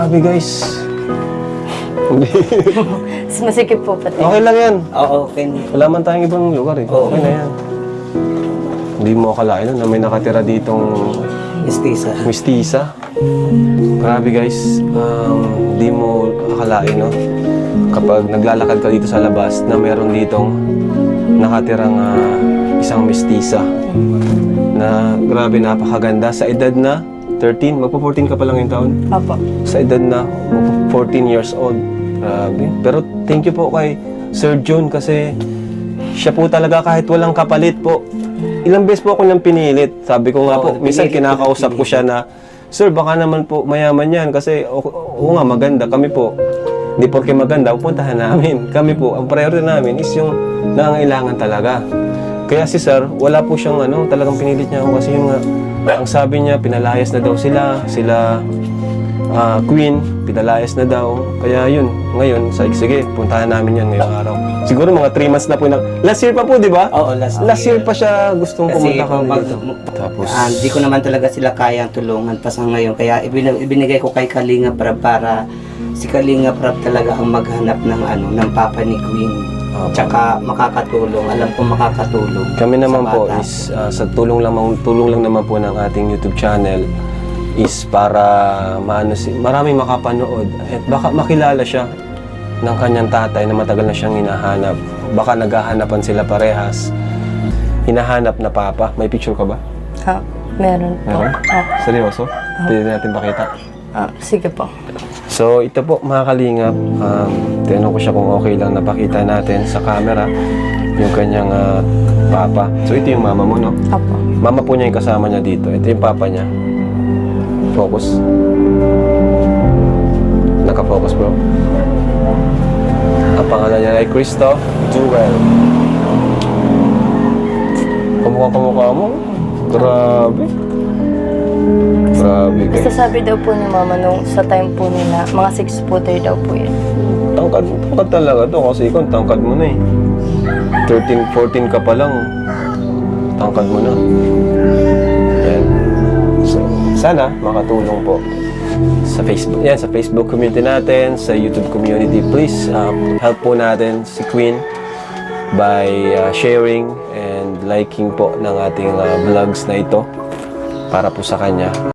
Grabe guys. Mas masikip po pati. Okay lang yan. Oo, okay. Wala man tayong ibang lugar eh. Oo. Okay na yan. Hindi mo akalain na may nakatira ditong Mistisa. mistisa. Grabe guys. Hindi mo akalain, no? Kapag naglalakad ka dito sa labas na meron ditong nakatirang isang mistisa na grabe, napakaganda sa edad na 13, magpo-14 ka pa lang yung taon. Opo. Sa edad na 14 years old. Grabe. Pero thank you po kay Sir John kasi siya po talaga kahit walang kapalit po. Ilang beses po ako nang pinilit. Sabi ko nga po, minsan kinakausap ko siya na, Sir, baka naman po mayaman yan kasi oo nga, maganda. Kami po, di porke maganda, pupuntahan namin. Kami po, ang priority namin is yung nangangailangan talaga. Kaya si Sir, wala po siyang talagang pinilit niya ako kasi yung ang sabi niya, pinalayas na daw sila Queen, pinalayas na daw. Kaya yun, ngayon, sige, puntahan namin yan ngayong araw. Siguro mga 3 months na po. Last year pa po, di ba? Oo, last year pa siya gustong Kasi pumunta kami pag- dito. Tapos, Hindi ko naman talaga sila kayang tulungan pa sa ngayon. Kaya ibinigay ko kay Kalinga para si Kalinga Prab talaga ang maghanap ng papa ni Queen. Tsaka makakatulong. Alam ko makakatulong. kami naman sa po bata. is sa tulong lang naman po ng ating YouTube channel is para maraming makapanood at baka makilala siya ng kanyang tatay na matagal na siyang hinahanap. Baka naghahanapan sila parehas. Hinahanap na papa. May picture ka ba? Meron po. Meron? Seryoso? Pwede natin pakita. Sige po. So, ito po mga kalingap, tinanong ko siya kung okay lang napakita natin sa camera yung kanyang papa. So, ito yung mama mo, no? Opo. Mama po niya yung kasama niya dito. Ito yung papa niya. Focus. Naka-focus, bro. Ang pangalan niya ay Cristo Jewel. Kamukha mo. Grabe. Grabe, Basta guys. sabi daw po ni mama nung sa time po nila, mga 6-footer daw po yun. Tangkad talaga to kasi ikaw tangkad mo na eh. 13, 14 ka pa lang. Tangkad mo na. Yan. So, sana makatulong po sa Facebook. Yan, sa Facebook community natin, sa YouTube community. Please help po natin si Queen by sharing and liking po ng ating vlogs na ito para po sa kanya.